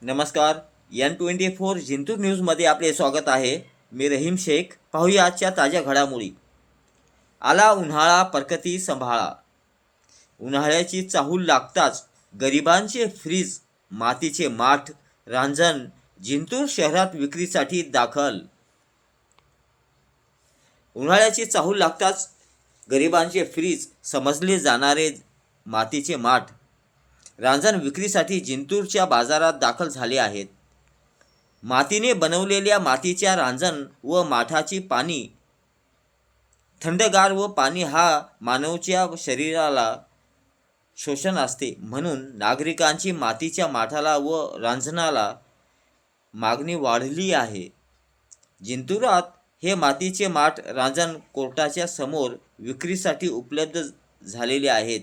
नमस्कार. N24 जिंतूर न्यूजमध्ये आपले स्वागत आहे. मी रहीम शेख. पाहूया आजच्या ताज्या घडामोडी. आला उन्हाळा, परकती सांभाळा. उन्हाळ्याची चाहूल लागताच गरिबांचे फ्रीज, मातीचे माठ, रांजण जिंतूर शहरात विक्रीसाठी दाखल. उन्हाळ्याची चाहूल लागताच गरिबांचे फ्रीज समजले जाणारे मातीचे माठ, रांजण विक्रीसाठी जिंतूरच्या बाजारात दाखल झाले आहेत. मातीने बनवलेल्या मातीच्या रांजण व माठाची पाणी थंडगार व पाणी हा मानवाच्या शरीराला शोषण असते, म्हणून नागरिकांची मातीच्या माठाला व रांजणाला मागणी वाढली आहे. जिंतूरात हे मातीचे माठ रांजण कोर्टाच्या समोर विक्रीसाठी उपलब्ध झालेले आहेत.